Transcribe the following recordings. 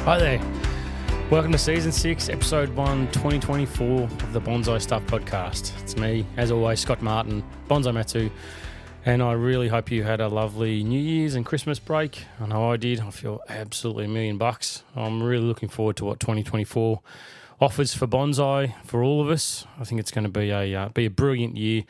Hi there. Welcome to Season 6, Episode 1, 2024 of the Bonsai Stuff Podcast. It's me, as always, Scott Martin, Bonsai Matsu, and I really hope you had a lovely New Year's and Christmas break. I know I did. I feel absolutely $1,000,000. I'm really looking forward to what 2024 offers for bonsai for all of us. I think it's going to be a brilliant year,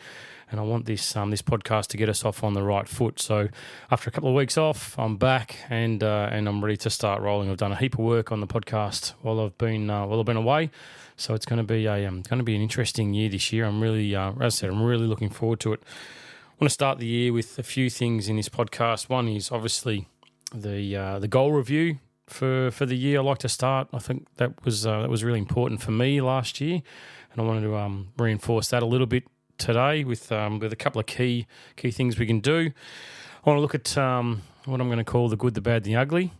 and I want this podcast to get us off on the right foot. So after a couple of weeks off, I'm back and I'm ready to start rolling. I've done a heap of work on the podcast while I've been away, so it's going to be an interesting year this year. I'm really, as I said, I'm really looking forward to it. I want to start the year with a few things in this podcast. One is obviously the goal review for the year. I like to start. I think that was really important for me last year, and I wanted to reinforce that a little bit today with a couple of key things we can do. I want to look at what I'm going to call the good, the bad, the ugly.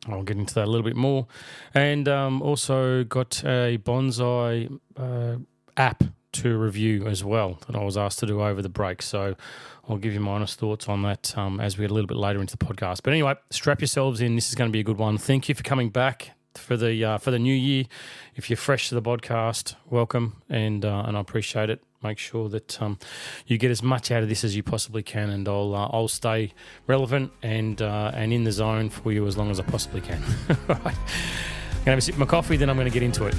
I'll get into that a little bit more, and also got a bonsai app to review as well that I was asked to do over the break. So I'll give you my honest thoughts on that as we get a little bit later into the podcast. But anyway, strap yourselves in. This is going to be a good one. Thank you for coming back for the new year. If you're fresh to the podcast, welcome, and I appreciate it. Make sure that you get as much out of this as you possibly can, and I'll stay relevant and in the zone for you as long as I possibly can. All right. I'm going to have a sip of my coffee, then I'm going to get into it.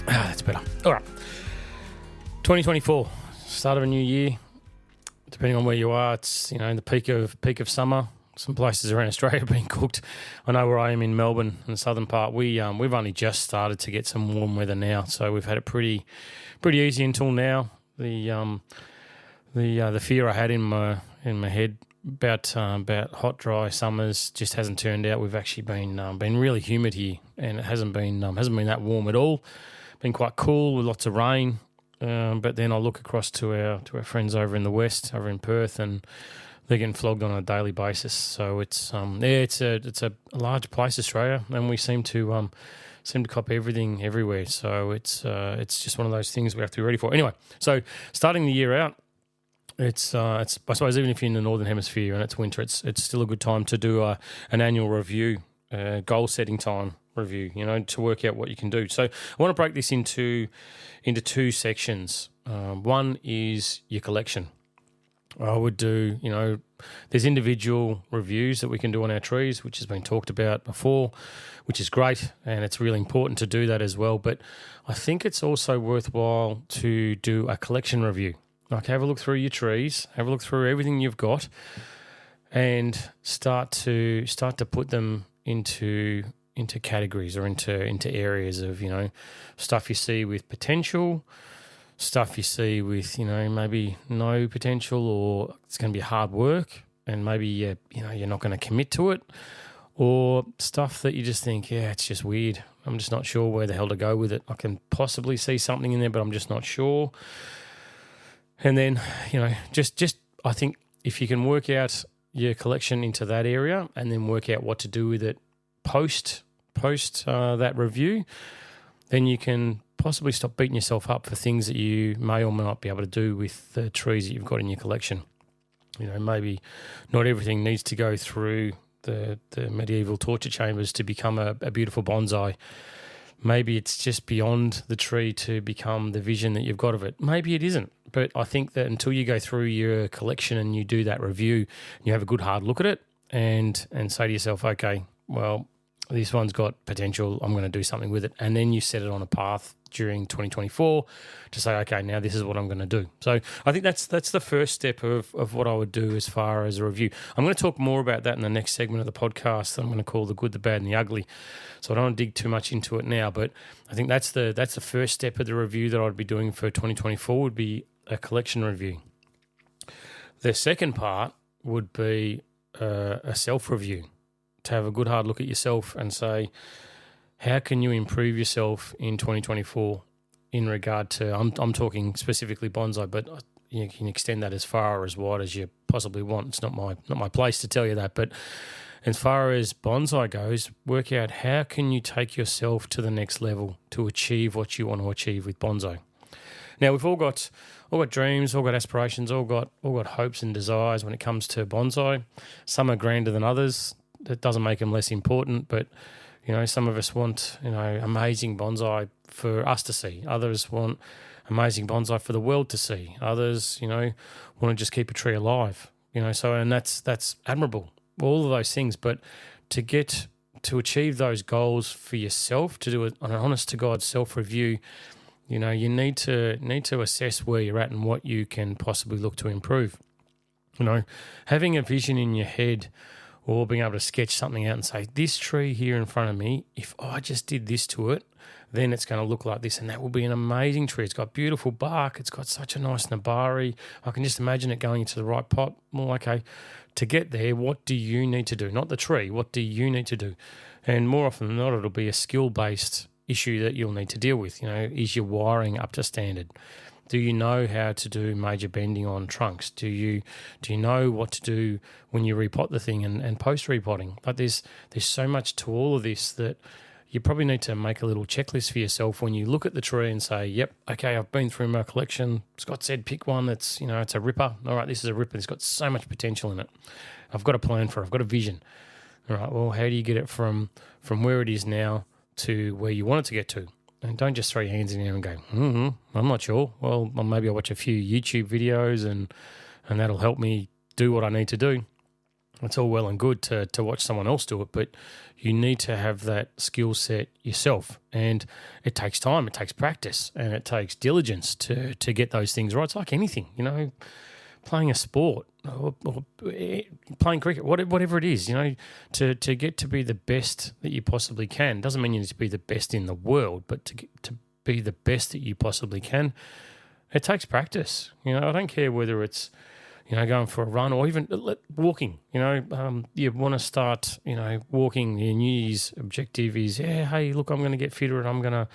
That's better. All right. 2024, start of a new year. Depending on where you are, it's in the peak of summer. Some places around Australia have been cooked. I know where I am in Melbourne, in the southern part. We've only just started to get some warm weather now, so we've had it pretty easy until now. The fear I had in my head about hot, dry summers just hasn't turned out. We've actually been really humid here, and it hasn't been that warm at all. Been quite cool with lots of rain. But then I look across to our friends over in the west, over in Perth, and they're getting flogged on a daily basis. So it's a large place, Australia, and we seem to cop everything everywhere. So it's just one of those things we have to be ready for. Anyway, so starting the year out, it's I suppose even if you're in the northern hemisphere and it's winter, it's still a good time to do an annual review, goal setting time review, to work out what you can do. So I want to break this into two sections. One is your collection. I would do, there's individual reviews that we can do on our trees, which has been talked about before, which is great, and it's really important to do that as well. But I think it's also worthwhile to do a collection review. Like, have a look through your trees, have a look through everything you've got, and start to put them into categories or into areas of, stuff you see with potential, stuff you see with, maybe no potential, or it's going to be hard work and maybe you're not going to commit to it, or stuff that you just think, it's just weird. I'm just not sure where the hell to go with it. I can possibly see something in there, but I'm just not sure. And then, just I think if you can work out your collection into that area and then work out what to do with it post that review, then you can possibly stop beating yourself up for things that you may or may not be able to do with the trees that you've got in your collection. Maybe not everything needs to go through the medieval torture chambers to become a beautiful bonsai. Maybe it's just beyond the tree to become the vision that you've got of it. Maybe it isn't. But I think that until you go through your collection and you do that review, you have a good hard look at it and say to yourself, okay, well, this one's got potential, I'm going to do something with it. And then you set it on a path during 2024 to say, okay, now this is what I'm going to do. So I think that's the first step of what I would do as far as a review. I'm going to talk more about that in the next segment of the podcast that I'm going to call the good, the bad, and the ugly. So I don't want to dig too much into it now, but I think that's the first step of the review that I'd be doing for 2024 would be a collection review. The second part would be a self-review, to have a good hard look at yourself and say, how can you improve yourself in 2024 in regard to, I'm talking specifically bonsai, but you can extend that as far or as wide as you possibly want. It's not my place to tell you that, but As far as bonsai goes, work out how can you take yourself to the next level to achieve what you want to achieve with bonsai. Now, we've all got dreams, all got aspirations, all got hopes and desires when it comes to bonsai. Some are grander than others. That doesn't make them less important, but some of us want amazing bonsai for us to see. Others want amazing bonsai for the world to see. Others, want to just keep a tree alive. And that's admirable. All of those things, but to achieve those goals for yourself, to do it on an honest to God self-review, you need to assess where you're at and what you can possibly look to improve. Having a vision in your head or being able to sketch something out and say, this tree here in front of me, if I just did this to it, then it's going to look like this, and that will be an amazing tree. It's got beautiful bark. It's got such a nice nabari. I can just imagine it going into the right pot. Well, okay, to get there, what do you need to do? Not the tree. What do you need to do? And more often than not, it'll be a skill-based issue that you'll need to deal with. Is your wiring up to standard? Do you know how to do major bending on trunks? Do you know what to do when you repot the thing and post repotting? But there's so much to all of this that you probably need to make a little checklist for yourself when you look at the tree and say, yep, okay, I've been through my collection. Scott said pick one that's, it's a ripper. All right, this is a ripper. It's got so much potential in it. I've got a plan for it. I've got a vision. All right, well, how do you get it from where it is now to where you want it to get to? And don't just throw your hands in the air and go, I'm not sure. Well, maybe I'll watch a few YouTube videos and that'll help me do what I need to do. It's all well and good to watch someone else do it, but you need to have that skill set yourself. And it takes time, it takes practice, and it takes diligence to get those things right. It's like anything, playing a sport or playing cricket, whatever it is, to get to be the best that you possibly can. Doesn't mean you need to be the best in the world, but to be the best that you possibly can, it takes practice. I don't care whether it's going for a run or even walking. You want to start, walking. Your New Year's objective is, hey, look, I'm going to get fitter and I'm going to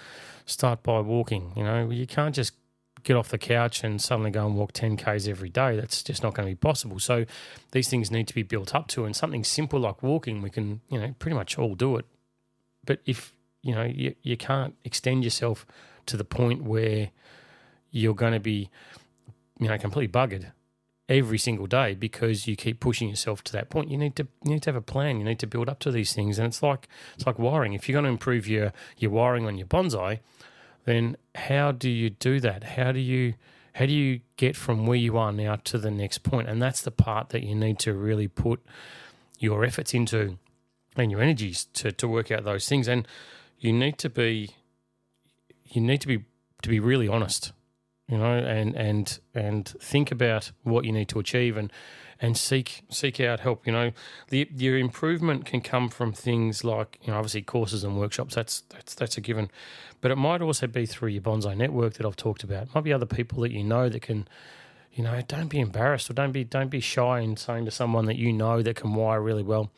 start by walking. You can't just get off the couch and suddenly go and walk 10 Ks every day. That's just not going to be possible. So these things need to be built up to, and something simple like walking, we can, pretty much all do it. But if, you can't extend yourself to the point where you're going to be, completely buggered every single day because you keep pushing yourself to that point. You need to have a plan. You need to build up to these things. And it's like wiring. If you're going to improve your wiring on your bonsai, then how do you do that? How do you get from where you are now to the next point? And that's the part that you need to really put your efforts into and your energies to work out those things. And you need to be really honest, and think about what you need to achieve and seek out help. Your improvement can come from things like, obviously courses and workshops. That's a given, but it might also be through your bonsai network that I've talked about. It might be other people that that can, don't be embarrassed or don't be shy in saying to someone that that can wire really well,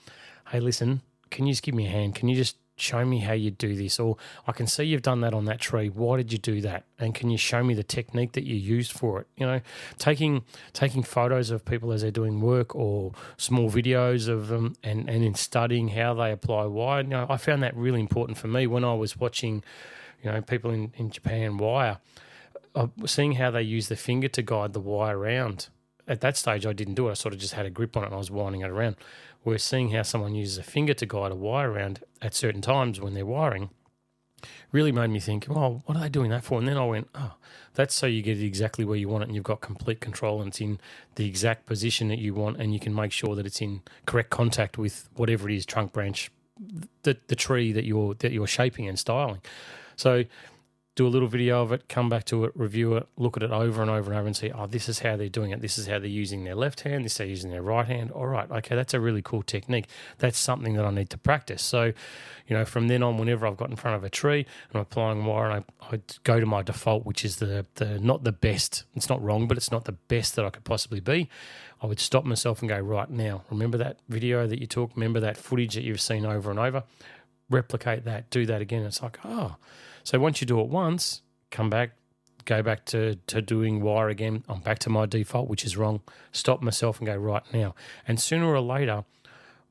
hey, listen, can you just give me a hand? Can you just show me how you do this? Or I can see you've done that on that tree. Why did you do that? And can you show me the technique that you used for it? Taking photos of people as they're doing work or small videos of them and in studying how they apply wire. I found that really important for me when I was watching, people in Japan wire, seeing how they use the finger to guide the wire around. At that stage, I didn't do it. I sort of just had a grip on it and I was winding it around. Whereas seeing how someone uses a finger to guide a wire around at certain times when they're wiring really made me think, well, what are they doing that for? And then I went, that's so you get it exactly where you want it and you've got complete control and it's in the exact position that you want and you can make sure that it's in correct contact with whatever it is, trunk, branch, the tree that you're shaping and styling. So do a little video of it, come back to it, review it, look at it over and over and over and see, this is how they're doing it. This is how they're using their left hand. This is how they're using their right hand. All right, okay, that's a really cool technique. That's something that I need to practice. So, from then on, whenever I've got in front of a tree and I'm applying wire, and I go to my default, which is the not the best. It's not wrong, but it's not the best that I could possibly be. I would stop myself and go, right now, remember that video that you took? Remember that footage that you've seen over and over? Replicate that, do that again. It's like, So once you do it once, come back, go back to doing wire again. I'm back to my default, which is wrong. Stop myself and go right now. And sooner or later,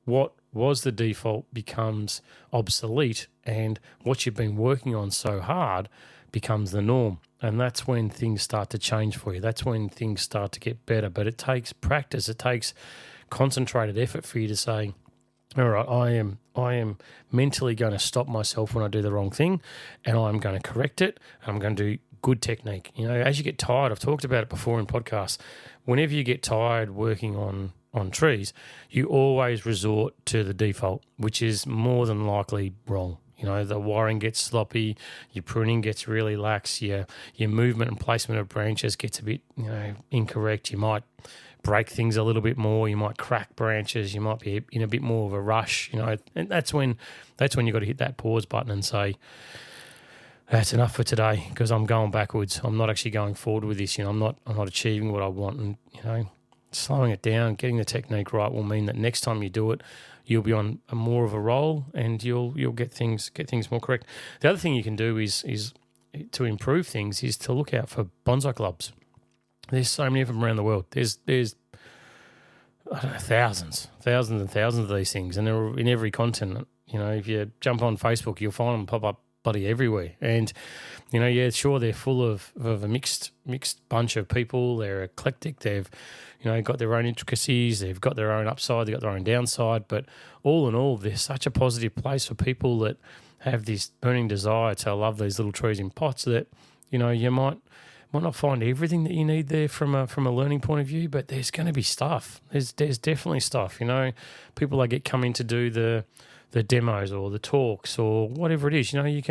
what was the default becomes obsolete, and what you've been working on so hard becomes the norm. And that's when things start to change for you. That's when things start to get better. But it takes practice. It takes concentrated effort for you to say, all right, I am mentally going to stop myself when I do the wrong thing, and I'm going to correct it, and I'm going to do good technique. You know, as you get tired, I've talked about it before in podcasts, whenever you get tired working on trees, you always resort to the default, which is more than likely wrong. You know, the wiring gets sloppy, your pruning gets really lax, your movement and placement of branches gets a bit, incorrect. You might break things a little bit more, you might crack branches, you might be in a bit more of a rush, and that's when you've got to hit that pause button and say, that's enough for today, because I'm going backwards. I'm not actually going forward with this. I'm not achieving what I want, and slowing it down, getting the technique right will mean that next time you do it, you'll be on a more of a roll, and you'll get things more correct. The other thing you can do is to improve things is to look out for bonsai clubs. There's so many of them around the world. There's I don't know, thousands and thousands of these things, and they're in every continent. If you jump on Facebook, you'll find them pop up bloody everywhere. And sure, they're full of a mixed bunch of people. They're eclectic. They've got their own intricacies. They've got their own upside. They've got their own downside. But all in all, they're such a positive place for people that have this burning desire to love these little trees in pots that you might not find everything that you need there from a learning point of view, but there's going to be stuff. There's definitely stuff. People that come in to do the demos or the talks or whatever it is. You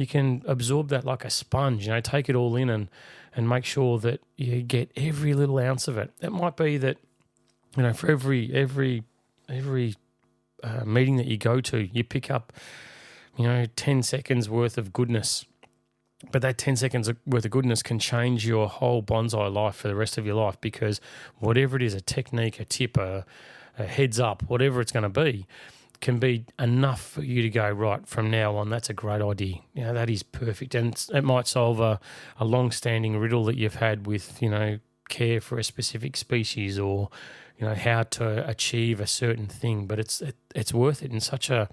can absorb that like a sponge. Take it all in and make sure that you get every little ounce of it. It might be that for every meeting that you go to, you pick up 10 seconds worth of goodness. But that 10 seconds worth of goodness can change your whole bonsai life for the rest of your life, because whatever it is, a technique, a tip, a heads up, whatever it's going to be, can be enough for you to go, right, from now on, that's a great idea. That is perfect. And it might solve a long-standing riddle that you've had with, care for a specific species, or how to achieve a certain thing, but it's worth it in such a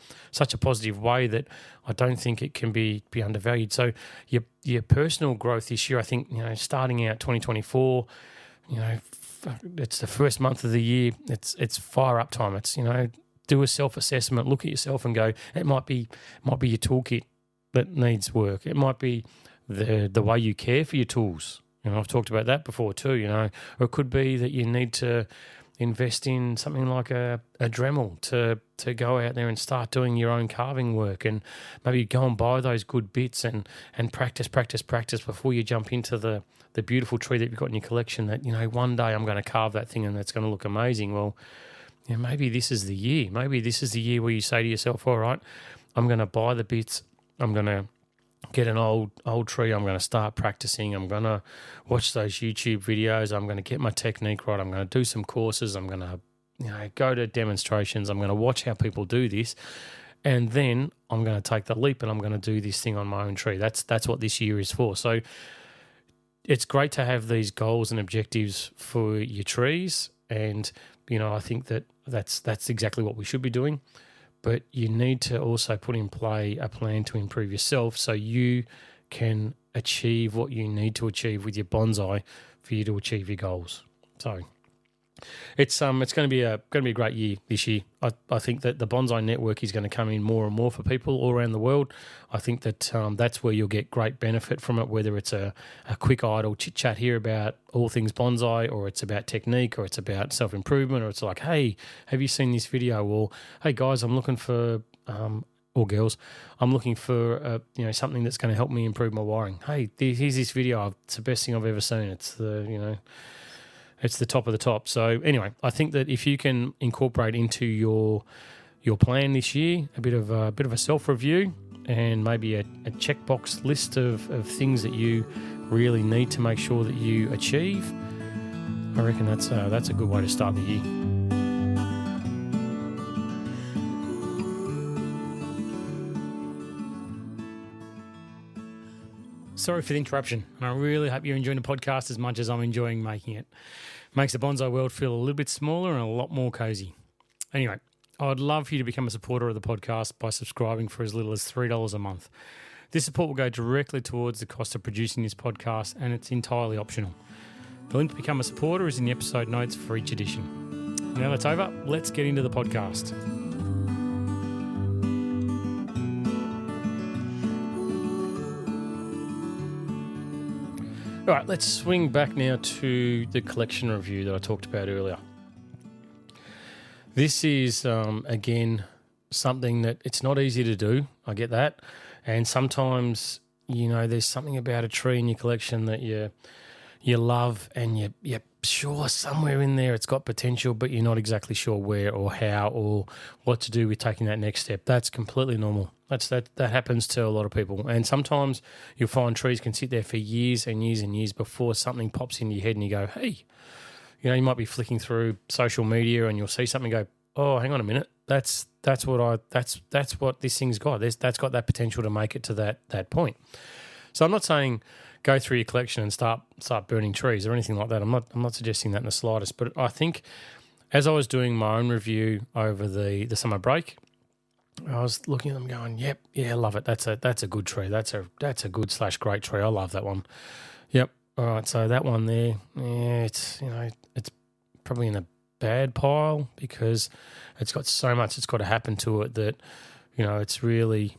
positive way that I don't think it can be undervalued. So your personal growth this year, I think, starting out 2024, it's the first month of the year. It's fire up time. It's do a self-assessment, look at yourself and go, it might be your toolkit that needs work. It might be the way you care for your tools. I've talked about that before too. Or it could be that you need to invest in something like a Dremel to go out there and start doing your own carving work, and maybe go and buy those good bits and practice before you jump into the beautiful tree that you've got in your collection that, one day I'm going to carve that thing and that's going to look amazing. Well, maybe this is the year. Maybe this is the year where you say to yourself, all right, I'm going to buy the bits. I'm going to get an old tree. I'm going to start practicing. I'm going to watch those YouTube videos. I'm going to get my technique right. I'm going to do some courses. I'm going to go to demonstrations. I'm going to watch how people do this. And then I'm going to take the leap and I'm going to do this thing on my own tree. That's what this year is for. So it's great to have these goals and objectives for your trees. And, I think that's exactly what we should be doing. But you need to also put in play a plan to improve yourself so you can achieve what you need to achieve with your bonsai for you to achieve your goals. So it's going to be a great year this year. I think that the bonsai network is going to come in more and more for people all around the world. I think that that's where you'll get great benefit from it, whether it's a quick idle chit chat here about all things bonsai, or it's about technique, or it's about self-improvement, or it's like, hey, have you seen this video? Or, hey guys, I'm looking for or girls, I'm looking for something that's going to help me improve my wiring. Hey, here's this video. It's the best thing I've ever seen. It's it's the top of the top. So anyway, I think that if you can incorporate into your plan this year a bit of a self-review and maybe a checkbox list of things that you really need to make sure that you achieve, I reckon that's a good way to start the year. Sorry for the interruption, and I really hope you're enjoying the podcast as much as I'm enjoying making it. Makes the bonsai world feel a little bit smaller and a lot more cozy. Anyway, I'd love for you to become a supporter of the podcast by subscribing for as little as $3 a month. This support will go directly towards the cost of producing this podcast, and it's entirely optional. The link to become a supporter is in the episode notes for each edition. Now that's over, let's get into the podcast. All right, let's swing back now to the collection review that I talked about earlier. This is, again, something that it's not easy to do. I get that. And sometimes, there's something about a tree in your collection that you love and you're sure somewhere in there it's got potential, but you're not exactly sure where or how or what to do with taking that next step. That's completely normal. That happens to a lot of people. And sometimes you'll find trees can sit there for years and years and years before something pops into your head and you go, hey, you might be flicking through social media and you'll see something and go, oh, hang on a minute. That's what this thing's got. That's got that potential to make it to that point. So I'm not saying go through your collection and start burning trees or anything like that. I'm not suggesting that in the slightest. But I think as I was doing my own review over the summer break, I was looking at them going, yep, yeah, I love it. That's a good tree. That's a good / great tree. I love that one. Yep. All right. So that one there, yeah, it's probably in a bad pile because it's got so much that's got to happen to it that it's really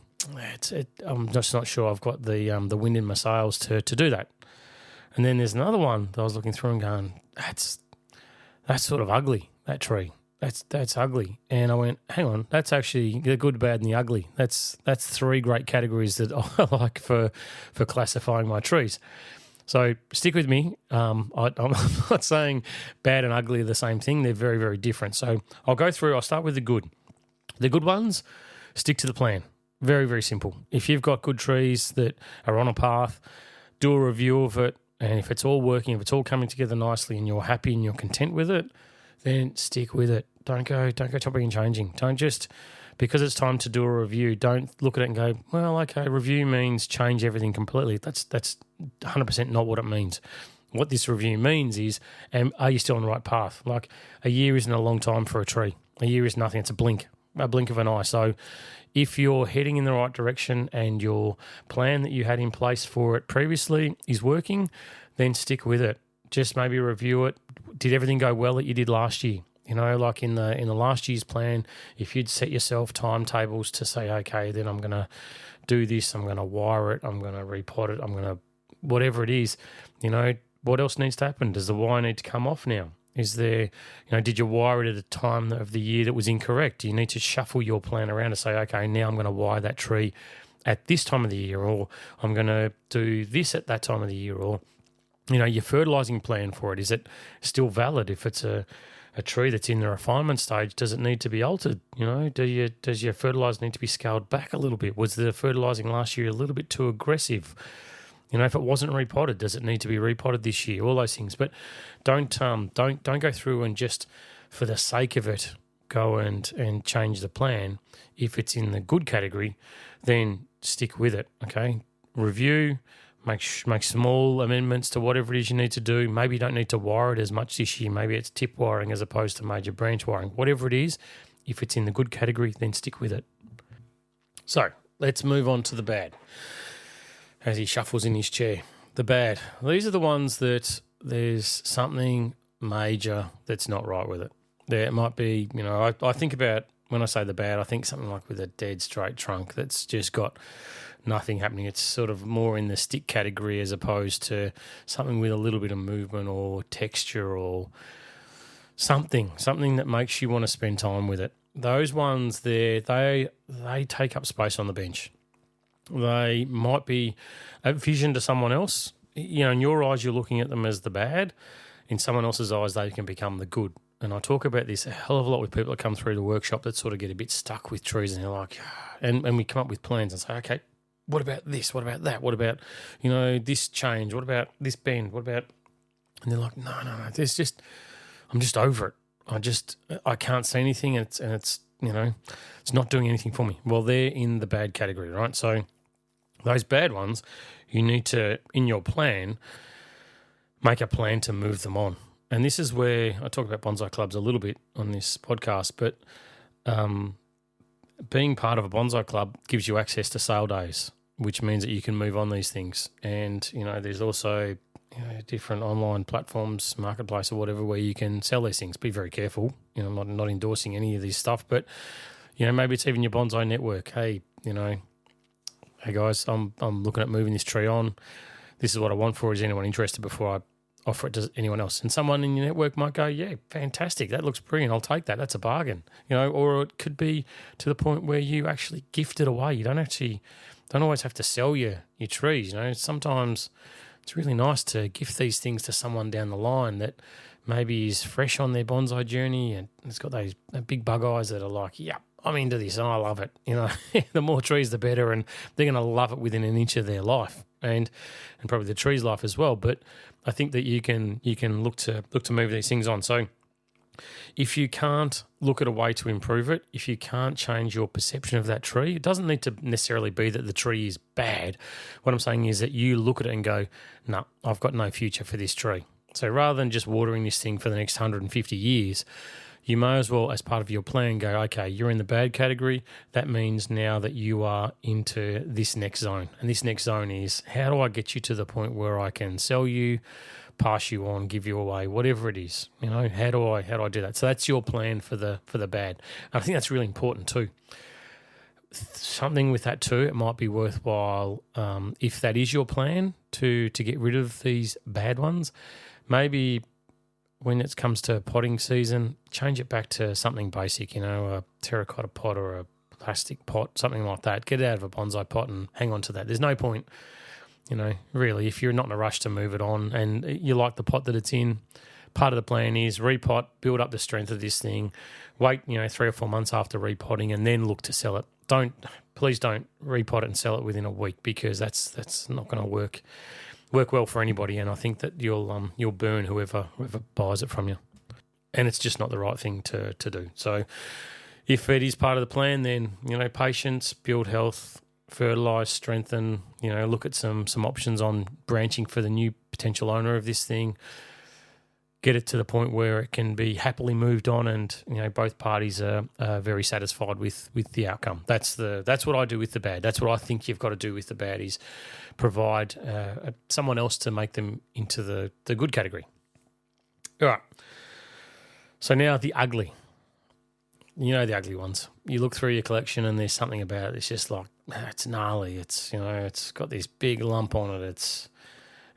I'm just not sure I've got the wind in my sails to do that. And then there's another one that I was looking through and going, that's sort of ugly, that tree. That's ugly. And I went, hang on, that's actually the good, bad, and the ugly. That's 3 great categories that I like for classifying my trees. So stick with me. I'm not saying bad and ugly are the same thing. They're very, very different. So I'll start with the good. The good ones, stick to the plan. Very, very simple. If you've got good trees that are on a path, do a review of it. And if it's all working, if it's all coming together nicely and you're happy and you're content with it, then stick with it. Don't go chopping and changing. Don't just, because it's time to do a review, don't look at it and go, well, okay, review means change everything completely. That's 100% not what it means. What this review means is, are you still on the right path? Like a year isn't a long time for a tree. A year is nothing. It's a blink of an eye. So if you're heading in the right direction and your plan that you had in place for it previously is working, then stick with it. Just maybe review it. Did everything go well that you did last year? Like in the last year's plan, if you'd set yourself timetables to say, okay, then I'm going to do this, I'm going to wire it, I'm going to repot it, I'm going to, whatever it is, what else needs to happen? Does the wire need to come off now? Is there, did you wire it at a time of the year that was incorrect? Do you need to shuffle your plan around to say, okay, now I'm going to wire that tree at this time of the year, or I'm going to do this at that time of the year, or, your fertilizing plan for it, is it still valid? If it's a tree that's in the refinement stage, does it need to be altered? Does your fertilizer need to be scaled back a little bit? Was the fertilizing last year a little bit too aggressive? If it wasn't repotted, does it need to be repotted this year? All those things, but don't go through and just for the sake of it go and change the plan. If it's in the good category, then stick with it. Okay, review. Make small amendments to whatever it is you need to do. Maybe you don't need to wire it as much this year. Maybe it's tip wiring as opposed to major branch wiring. Whatever it is, if it's in the good category, then stick with it. So let's move on to the bad. As he shuffles in his chair. The bad. These are the ones that there's something major that's not right with it. There might be, I think about, when I say the bad, I think something like with a dead straight trunk that's just got nothing happening. It's sort of more in the stick category as opposed to something with a little bit of movement or texture or something that makes you want to spend time with it. Those ones there, they take up space on the bench. They might be a vision to someone else. In your eyes, you're looking at them as the bad. In someone else's eyes, they can become the good. And I talk about this a hell of a lot with people that come through the workshop that sort of get a bit stuck with trees and they're like, and we come up with plans and say, okay, what about this? What about that? What about, this change? What about this bend? What about, and they're like, no, there's just, I'm just over it. I can't see anything and it's not doing anything for me. Well, they're in the bad category, right? So those bad ones, you need to, in your plan, make a plan to move them on. And this is where I talk about bonsai clubs a little bit on this podcast, but being part of a bonsai club gives you access to sale days, which means that you can move on these things. And, there's also different online platforms, marketplace or whatever, where you can sell these things. Be very careful. I'm not endorsing any of this stuff, but, maybe it's even your bonsai network. Hey, hey guys, I'm looking at moving this tree on. This is what I want for it. Is anyone interested before I offer it to anyone else? And someone in your network might go, yeah, fantastic. That looks brilliant. I'll take that. That's a bargain. Or it could be to the point where you actually gift it away. You don't always have to sell your trees. Sometimes it's really nice to gift these things to someone down the line that maybe is fresh on their bonsai journey and it's got those big bug eyes that are like, yeah, I'm into this and I love it. The more trees, the better, and they're going to love it within an inch of their life and probably the tree's life as well. But I think that you can look to move these things on. So if you can't look at a way to improve it, if you can't change your perception of that tree, it doesn't need to necessarily be that the tree is bad. What I'm saying is that you look at it and go, no, I've got no future for this tree. So rather than just watering this thing for the next 150 years, you may as well, as part of your plan, go, okay, you're in the bad category. That means now that you are into this next zone. And this next zone is, how do I get you to the point where I can sell you, pass you on, give you away, whatever it is? How do I do that? So that's your plan for the bad. And I think that's really important too. Something with that too, it might be worthwhile, if that is your plan to get rid of these bad ones, maybe when it comes to potting season, change it back to something basic, a terracotta pot or a plastic pot, something like that. Get it out of a bonsai pot and hang on to that. There's no point, really, if you're not in a rush to move it on and you like the pot that it's in. Part of the plan is repot, build up the strength of this thing, wait, 3 or 4 months after repotting and then look to sell it. Please don't repot it and sell it within a week, because that's not going to work well for anybody, and I think that you'll burn whoever buys it from you, and it's just not the right thing to do. So if it is part of the plan, then patience, build health, fertilise, strengthen. Look at some options on branching for the new potential owner of this thing. Get it to the point where it can be happily moved on, and both parties are very satisfied with the outcome. That's what I do with the bad. That's what I think you've got to do with the bad, is provide someone else to make them into the good category. All right. So now the ugly. The ugly ones. You look through your collection and there's something about it. It's just like, it's gnarly. It's it's got this big lump on it.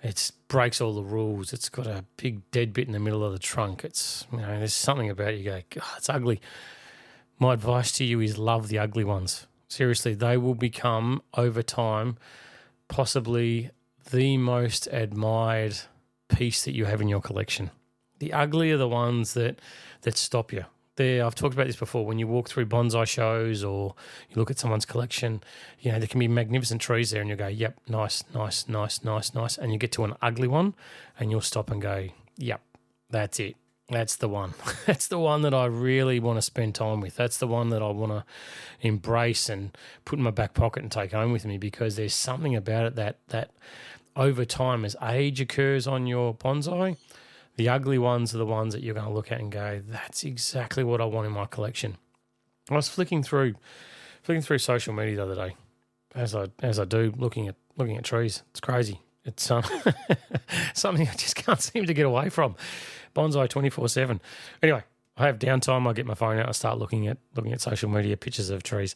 It breaks all the rules. It's got a big dead bit in the middle of the trunk. It's there's something about it. You go, God, it's ugly. My advice to you is love the ugly ones. Seriously, they will become, over time, possibly the most admired piece that you have in your collection. The ugly are the ones that stop you. I've talked about this before. When you walk through bonsai shows or you look at someone's collection, there can be magnificent trees there and you go, yep, nice. And you get to an ugly one and you'll stop and go, yep, that's it. That's the one. That's the one that I really want to spend time with. That's the one that I want to embrace and put in my back pocket and take home with me, because there's something about it that over time, as age occurs on your bonsai, the ugly ones are the ones that you're going to look at and go, that's exactly what I want in my collection. I was flicking through social media the other day, as I do, looking at trees. It's crazy. It's something I just can't seem to get away from. Bonsai 24/7. Anyway, I have downtime. I get my phone out and start looking at social media, pictures of trees.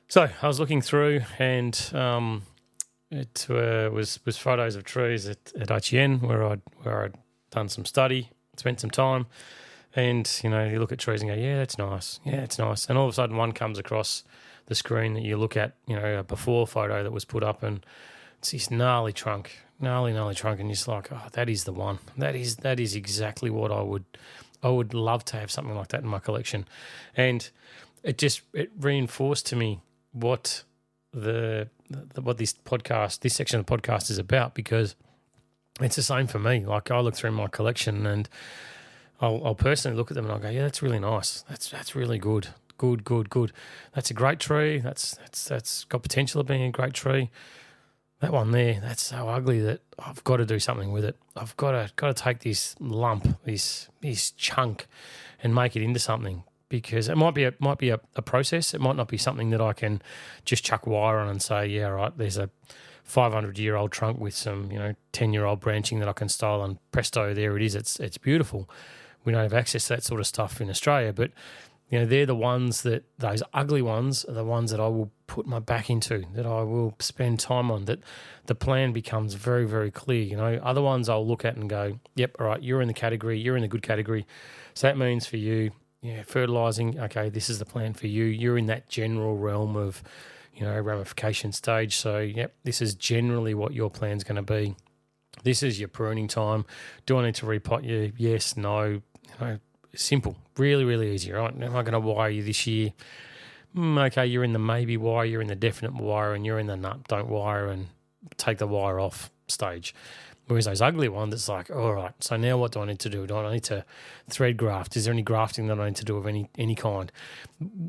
So I was looking through, and it was photos of trees at IGN where I'd done some study, spent some time, and you look at trees and go, yeah, that's nice. Yeah, it's nice. And all of a sudden, one comes across the screen that you look at, a before photo that was put up, and it's this gnarly trunk, and you're just like, oh, that is the one. That is exactly what I would love to have, something like that in my collection. And it reinforced to me what what this section of the podcast is about, because it's the same for me. Like, I look through my collection and I'll personally look at them and I'll go, yeah, that's really nice. That's really good. Good. That's a great tree. That's got potential of being a great tree. That one there, that's so ugly that I've got to do something with it. I've got to take this lump, this chunk, and make it into something, because it might be a process. It might not be something that I can just chuck wire on and say, yeah, right, there's a 500-year-old trunk with some 10-year-old branching that I can style, and presto, there it is. It's beautiful. We don't have access to that sort of stuff in Australia, but they're the ones those ugly ones are the ones that I will put my back into, that I will spend time on, that the plan becomes very, very clear. Other ones I'll look at and go, yep, all right, you're in the category, you're in the good category. So that means for you, fertilising, okay, this is the plan for you. You're in that general realm of, ramification stage. So, yep, this is generally what your plan's going to be. This is your pruning time. Do I need to repot you? Yes, no, simple, really, really easy, right? Am I going to wire you this year? Okay, you're in the maybe wire, you're in the definite wire, and you're in the nut, don't wire and take the wire off stage. Whereas those ugly ones, it's like, all right, so now what do I need to do? Do I need to thread graft? Is there any grafting that I need to do of any kind?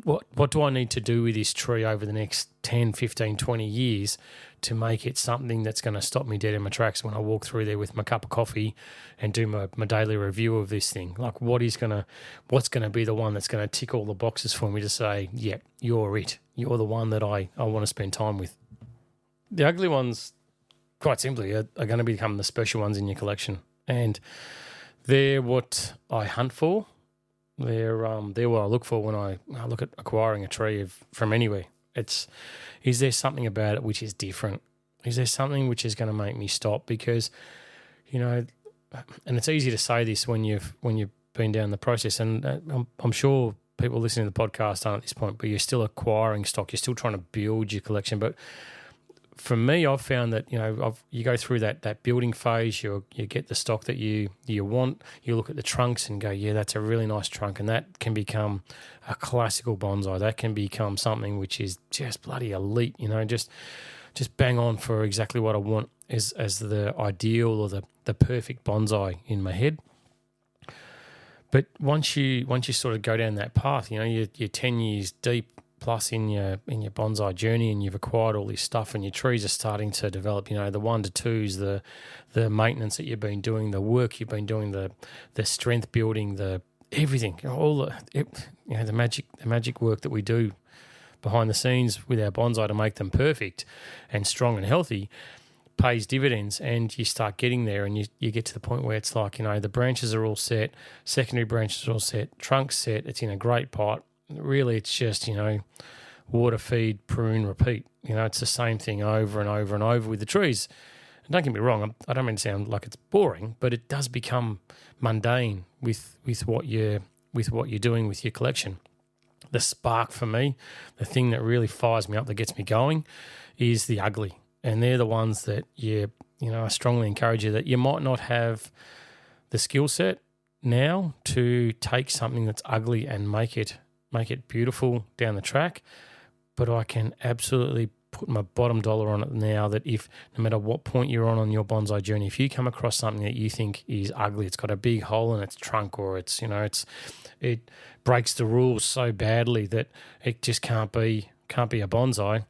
What do I need to do with this tree over the next 10, 15, 20 years to make it something that's going to stop me dead in my tracks when I walk through there with my cup of coffee and do my daily review of this thing? Like, what's going to be the one that's going to tick all the boxes for me to say, yep, you're it. You're the one that I want to spend time with. The ugly ones, quite simply, are going to become the special ones in your collection. And they're what I hunt for. They're what I look for when I look at acquiring a tree from anywhere. Is there something about it which is different? Is there something which is going to make me stop? Because, and it's easy to say this when you've been down the process, and I'm sure people listening to the podcast aren't at this point, but you're still acquiring stock. You're still trying to build your collection. But for me, I've found that you go through that building phase. You get the stock that you want. You look at the trunks and go, yeah, that's a really nice trunk, and that can become a classical bonsai. That can become something which is just bloody elite. Just bang on for exactly what I want as the ideal or the perfect bonsai in my head. But once you sort of go down that path, you're 10 years deep plus in your bonsai journey, and you've acquired all this stuff, and your trees are starting to develop. The 1 to 2s, the maintenance that you've been doing, the work you've been doing, the strength building, the everything, the magic work that we do behind the scenes with our bonsai to make them perfect and strong and healthy pays dividends. And you start getting there, and you get to the point where it's like, the branches are all set, secondary branches are all set, trunks set, it's in a great pot. Really, it's just, water, feed, prune, repeat. It's the same thing over and over and over with the trees. And don't get me wrong, I don't mean to sound like it's boring, but it does become mundane with what you're doing with your collection. The spark for me, the thing that really fires me up, that gets me going, is the ugly. And they're the ones that I strongly encourage you that you might not have the skill set now to take something that's ugly and make it beautiful down the track, but I can absolutely put my bottom dollar on it now that if, no matter what point you're on your bonsai journey, if you come across something that you think is ugly, it's got a big hole in its trunk, or it breaks the rules so badly that it just can't be a bonsai,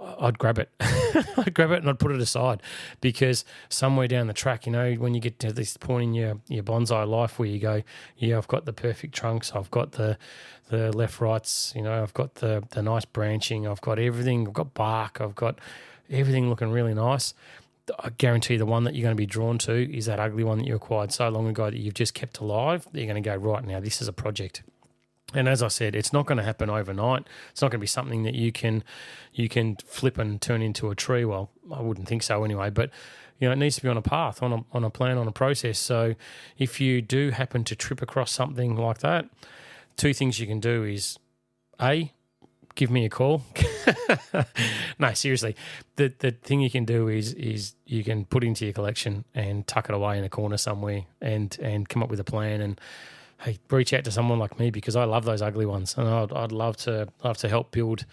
I'd grab it. I'd grab it and I'd put it aside, because somewhere down the track, when you get to this point in your bonsai life where you go, yeah, I've got the perfect trunks, I've got the left rights, I've got the nice branching, I've got everything, I've got bark, I've got everything looking really nice. I guarantee the one that you're going to be drawn to is that ugly one that you acquired so long ago that you've just kept alive. You're going to go, right, now this is a project. And as I said, it's not going to happen overnight. It's not going to be something that you can flip and turn into a tree. Well, I wouldn't think so anyway. But it needs to be on a path, on a plan, on a process. So if you do happen to trip across something like that, 2 things you can do is A, give me a call. No, seriously, the thing you can do is you can put into your collection and tuck it away in a corner somewhere and come up with a plan and, hey, reach out to someone like me, because I love those ugly ones, and I'd love to help build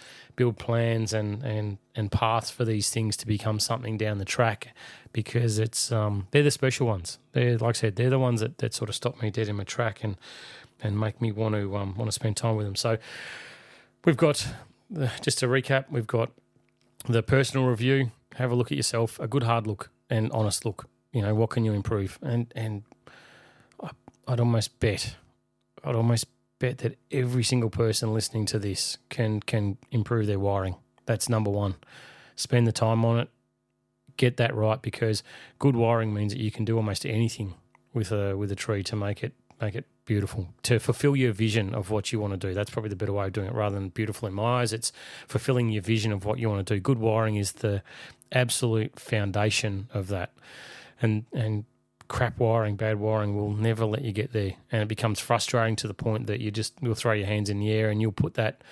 plans and paths for these things to become something down the track, because it's they're the special ones. They're, like I said, they're the ones that sort of stop me dead in my track and make me want to spend time with them. So we've got, just to recap, we've got the personal review. Have a look at yourself, a good hard look and honest look. What can you improve? And I'd almost bet that every single person listening to this can improve their wiring. That's number one. Spend the time on it. Get that right, because good wiring means that you can do almost anything with a tree to make it beautiful, to fulfill your vision of what you want to do. That's probably the better way of doing it, rather than beautiful in my eyes. It's fulfilling your vision of what you want to do. Good wiring is the absolute foundation of that. And crap wiring, bad wiring will never let you get there. And it becomes frustrating to the point that you'll throw your hands in the air and you'll put that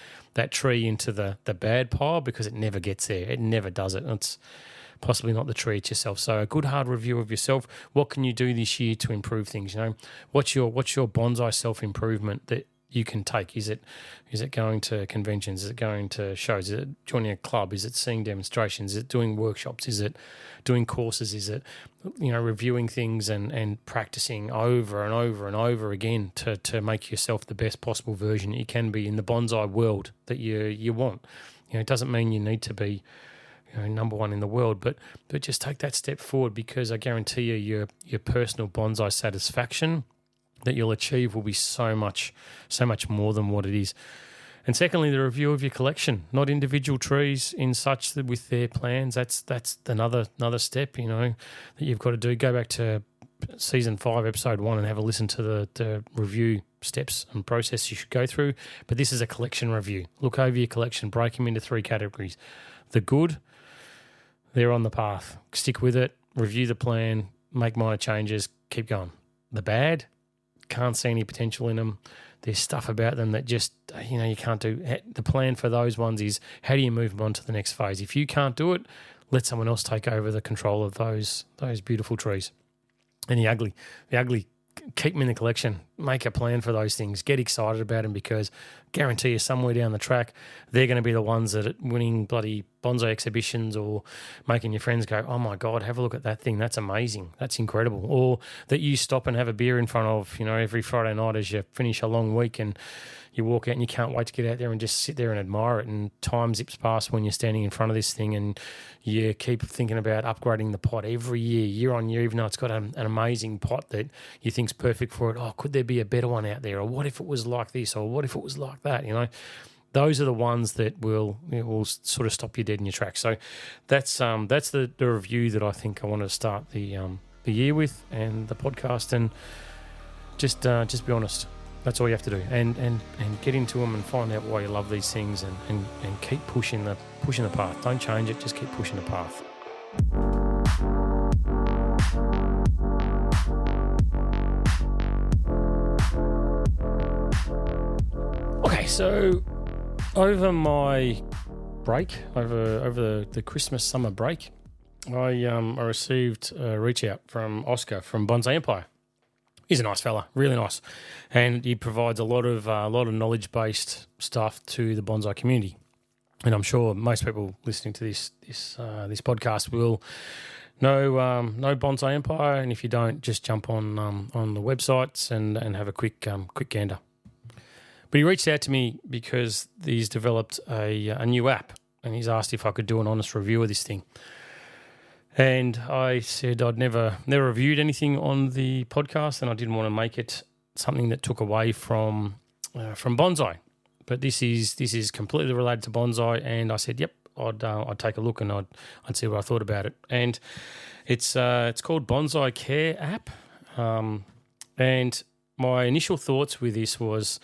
tree into the bad pile, because it never gets there. It never does it. It's possibly not the tree, it's yourself. So a good hard review of yourself. What can you do this year to improve things? What's your bonsai self-improvement that you can take? Is it going to conventions? Is it going to shows? Is it joining a club? Is it seeing demonstrations? Is it doing workshops? Is it doing courses? Is it reviewing things and practicing over and over and over again to make yourself the best possible version that you can be in the bonsai world that you want? It doesn't mean you need to be number one in the world, but just take that step forward, because I guarantee you your personal bonsai satisfaction that you'll achieve will be so much more than what it is. And secondly, the review of your collection, not individual trees in such that with their plans. That's another step, that you've got to do. Go back to season 5, episode 1, and have a listen to the review steps and process you should go through. But this is a collection review. Look over your collection, break them into 3 categories. The good, they're on the path. Stick with it, review the plan, make minor changes, keep going. The bad, can't see any potential in them. There's stuff about them that just, you can't do. The plan for those ones is, how do you move them on to the next phase? If you can't do it, let someone else take over the control of those beautiful trees. And the ugly, keep them in the collection. Make a plan for those things. Get excited about them, because guarantee you somewhere down the track, they're going to be the ones that are winning bloody bonsai exhibitions, or making your friends go, oh my God, have a look at that thing. That's amazing. That's incredible. Or that you stop and have a beer in front of, every Friday night as you finish a long week, and you walk out and you can't wait to get out there and just sit there and admire it. And time zips past when you're standing in front of this thing, and you keep thinking about upgrading the pot every year on year, even though it's got an amazing pot that you think's perfect for it. Oh, could there be a better one out there? Or what if it was like this? Or what if it was like that? Those are the ones that will sort of stop you dead in your tracks. So that's the review that I think I want to start the year with, and the podcast, and just be honest. That's all you have to do, and get into them and find out why you love these things, and keep pushing the path. Don't change it, just keep pushing the path. Okay, so over my break, over the Christmas summer break, I received a reach out from Oscar from Bonsai Empire. He's a nice fella, really nice, and he provides a lot of knowledge-based stuff to the bonsai community. And I'm sure most people listening to this podcast will know Bonsai Empire, and if you don't, just jump on the websites and have a quick gander. But he reached out to me because he's developed a new app, and he's asked if I could do an honest review of this thing. And I said I'd never reviewed anything on the podcast, and I didn't want to make it something that took away from bonsai. But this is completely related to bonsai, and I said, yep, I'd take a look, and I'd see what I thought about it. And it's called Bonsai Care app, and my initial thoughts with this was,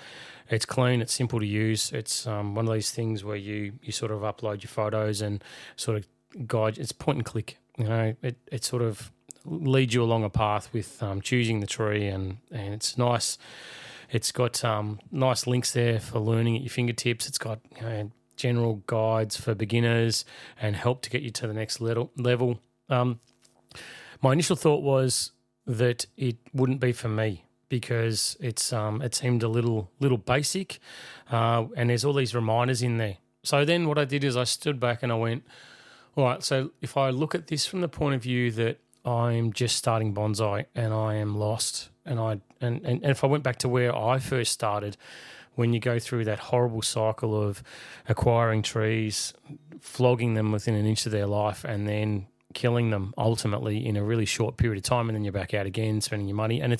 it's clean, it's simple to use. It's one of these things where you sort of upload your photos and sort of guide. It's point and click. It sort of leads you along a path with choosing the tree, and it's nice. It's got nice links there for learning at your fingertips. It's got general guides for beginners and help to get you to the next level. My initial thought was that it wouldn't be for me, because it seemed a little basic, and there's all these reminders in there. So then what I did is I stood back and I went, all right, so if I look at this from the point of view that I'm just starting bonsai and I am lost, and if I went back to where I first started, when you go through that horrible cycle of acquiring trees, flogging them within an inch of their life, and then killing them ultimately in a really short period of time, and then you're back out again spending your money, and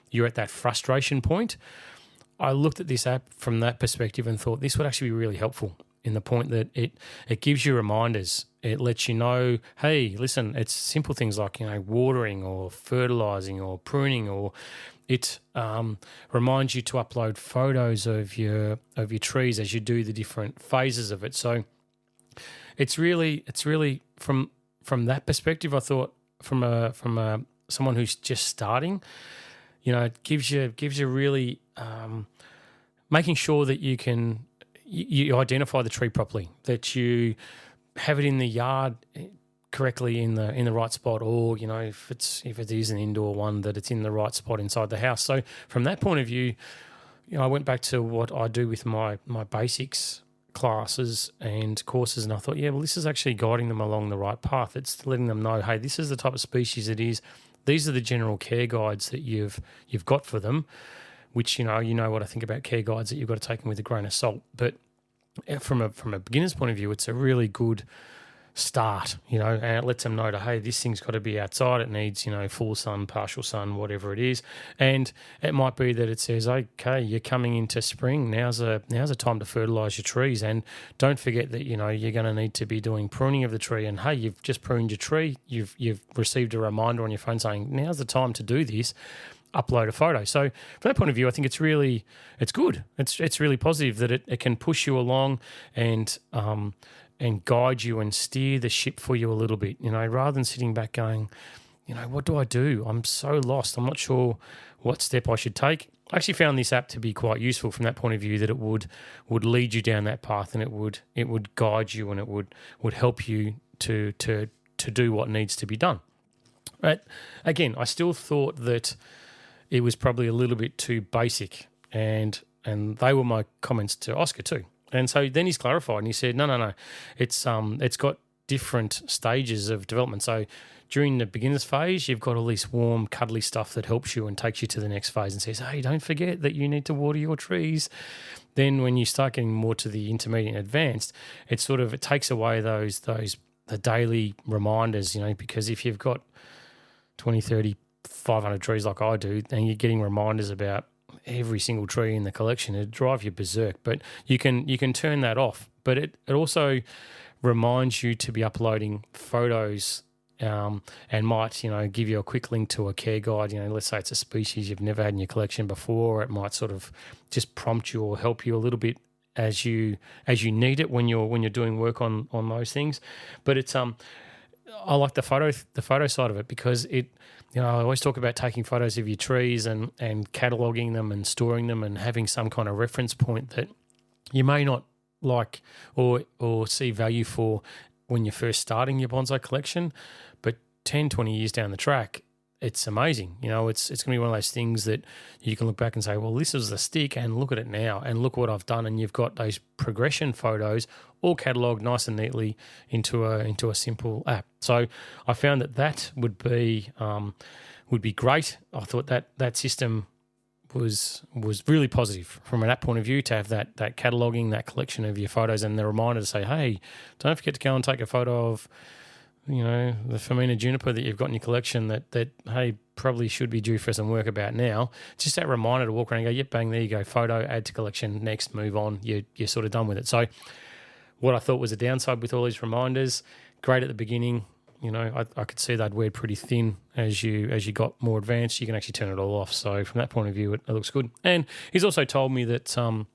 you're at that frustration point. I looked at this app from that perspective and thought this would actually be really helpful in the point that it gives you reminders. It lets you know, hey, listen, it's simple things like, watering or fertilizing or pruning, or it reminds you to upload photos of your trees as you do the different phases of it. So it's really from that perspective, I thought from a someone who's just starting, it gives you really making sure that you identify the tree properly, that you have it in the yard correctly in the right spot, or if it is an indoor one, that it's in the right spot inside the house. So from that point of view, I went back to what I do with my basics classes and courses, and I thought, this is actually guiding them along the right path. It's letting them know, hey, this is the type of species it is. These are the general care guides that you've got for them, which you know what I think about care guides, that you've got to take them with a grain of salt. But from a beginner's point of view, it's a really good start, and it lets them know that, hey, this thing's got to be outside. It needs, full sun, partial sun, whatever it is. And it might be that it says, okay, you're coming into spring. Now's a time to fertilize your trees. And don't forget that, you're going to need to be doing pruning of the tree. And hey, you've just pruned your tree. You've received a reminder on your phone saying, now's the time to do this. Upload a photo. So from that point of view, I think it's good. It's really positive that it can push you along and guide you and steer the ship for you a little bit, rather than sitting back going, what do I do? I'm so lost. I'm not sure what step I should take. I actually found this app to be quite useful from that point of view, that it would lead you down that path, and it would guide you, and it would help you to do what needs to be done. But again, I still thought that it was probably a little bit too basic, and they were my comments to Oscar too. And so then he's clarified, and he said, no, it's got different stages of development. So during the beginner's phase, you've got all this warm, cuddly stuff that helps you and takes you to the next phase and says, hey, don't forget that you need to water your trees. Then when you start getting more to the intermediate and advanced, it takes away the daily reminders, because if you've got 20, 30, 500 trees like I do, and you're getting reminders about every single tree in the collection, it'd drive you berserk. But you can turn that off. But it also reminds you to be uploading photos, and might give you a quick link to a care guide. Let's say it's a species you've never had in your collection before. It might sort of just prompt you or help you a little bit as you need it when you're doing work on those things. But it's I like the photo side of it, because it, I always talk about taking photos of your trees and cataloguing them and storing them and having some kind of reference point that you may not like or see value for when you're first starting your bonsai collection, but 10, 20 years down the track, it's amazing. It's going to be one of those things that you can look back and say, well, this is the stick, and look at it now, and look what I've done. And you've got those progression photos all catalogued nice and neatly into a simple app. So I found that would be great. I thought that system was really positive from an app point of view, to have that cataloguing, that collection of your photos, and the reminder to say, hey, don't forget to go and take a photo of the Femina juniper that you've got in your collection that hey, probably should be due for some work about now. It's just that reminder to walk around and go, yep, bang, there you go, photo, add to collection, next, move on, you're sort of done with it. So what I thought was a downside with all these reminders, great at the beginning, I could see they'd wear pretty thin as you got more advanced. You can actually turn it all off. So from that point of view, it looks good. And he's also told me that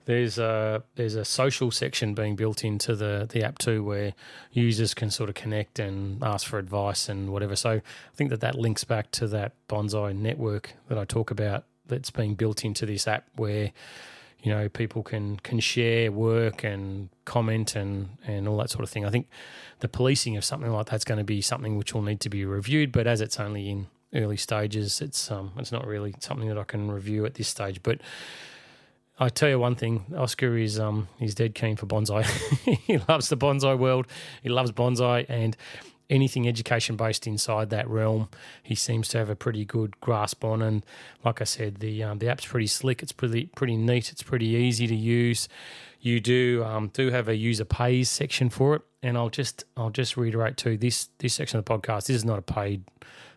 there's a social section being built into the app too, where users can sort of connect and ask for advice and whatever. So I think that links back to that bonsai network that I talk about, that's being built into this app, where people can share work and comment and all that sort of thing. I think the policing of something like that's going to be something which will need to be reviewed, but as it's only in early stages, it's not really something that I can review at this stage. But I tell you one thing, Oscar is he's dead keen for bonsai. He loves the bonsai world. He loves bonsai, and anything education-based inside that realm, he seems to have a pretty good grasp on. And like I said, the app's pretty slick. It's pretty neat. It's pretty easy to use. You do have a user pays section for it, and I'll just reiterate too, this section of the podcast, this is not a paid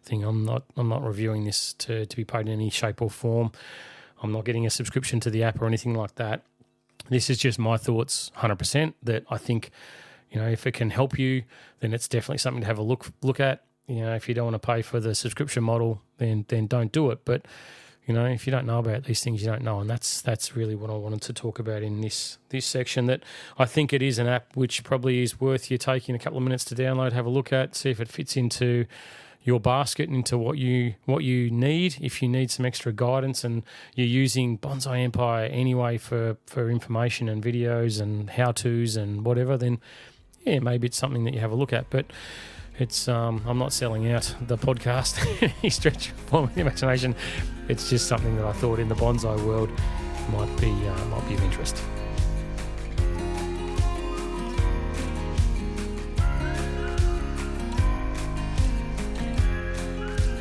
thing. I'm not reviewing this to be paid in any shape or form. I'm not getting a subscription to the app or anything like that. This is just my thoughts 100% that I think, if it can help you, then it's definitely something to have a look at. If you don't want to pay for the subscription model, then don't do it. But, if you don't know about these things, you don't know. And that's really what I wanted to talk about in this section, that I think it is an app which probably is worth you taking a couple of minutes to download, have a look at, see if it fits into your basket, into what you need. If you need some extra guidance and you're using Bonsai Empire anyway for information and videos and how-tos and whatever, then maybe it's something that you have a look at. But it's I'm not selling out the podcast any stretch of the imagination. It's just something that I thought in the bonsai world might be of interest.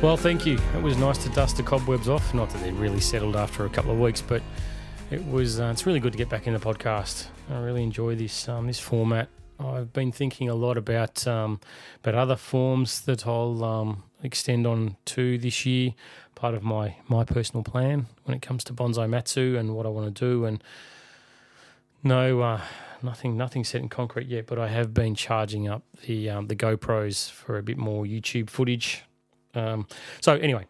Well, thank you. It was nice to dust the cobwebs off. Not that they're really settled after a couple of weeks, but it's really good to get back in the podcast. I really enjoy this format. I've been thinking a lot about other forms that I'll extend on to this year. Part of my personal plan when it comes to Bonsai Matsu and what I want to do. And nothing set in concrete yet, but I have been charging up the GoPros for a bit more YouTube footage. So anyway,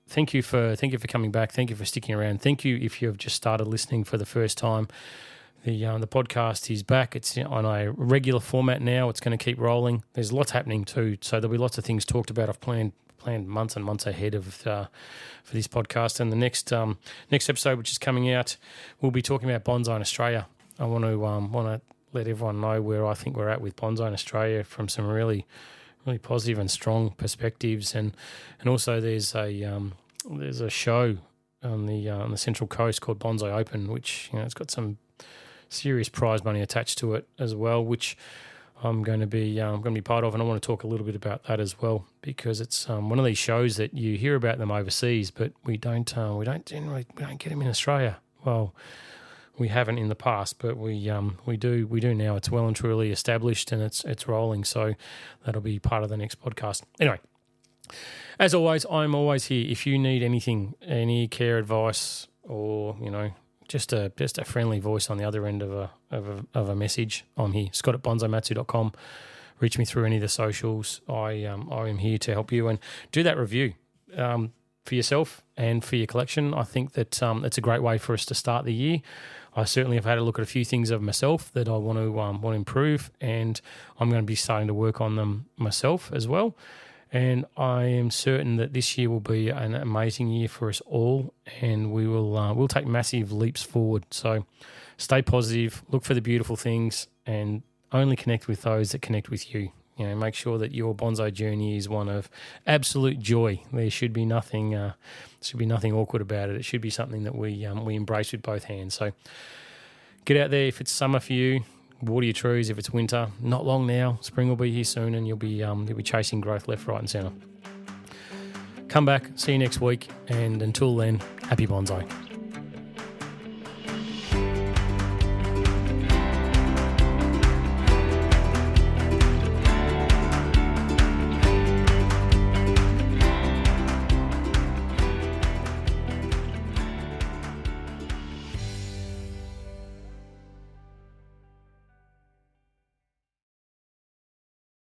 thank you for coming back. Thank you for sticking around. Thank you if you've just started listening for the first time. The podcast is back. It's on a regular format now. It's going to keep rolling. There's lots happening too, so there'll be lots of things talked about. I've planned months and months ahead of for this podcast. And the next episode, which is coming out, we'll be talking about bonsai in Australia. I want to let everyone know where I think we're at with bonsai in Australia from some really positive and strong perspectives, and also there's a show on the Central Coast called Bonsai Open, which it's got some serious prize money attached to it as well, which I'm going to be part of, and I want to talk a little bit about that as well, because it's one of these shows that you hear about them overseas, but we don't get them in Australia. Well, we haven't in the past, but we do now. It's well and truly established, and it's rolling. So that'll be part of the next podcast. Anyway, as always, I'm always here. If you need anything, any care advice, or just a friendly voice on the other end of a message, I'm here. Scott at bonsaimatsu.com. Reach me through any of the socials. I am here to help you, and do that review for yourself and for your collection. I think that it's a great way for us to start the year. I certainly have had a look at a few things of myself that I want to improve, and I'm going to be starting to work on them myself as well. And I am certain that this year will be an amazing year for us all, and we'll take massive leaps forward. So stay positive, look for the beautiful things, and only connect with those that connect with you. Make sure that your bonsai journey is one of absolute joy. There should be nothing awkward about it. It should be something that we embrace with both hands. So get out there. If it's summer for you, water your trees. If it's winter, not long now. Spring will be here soon, and you'll be chasing growth left, right, and centre. Come back. See you next week, and until then, happy bonsai.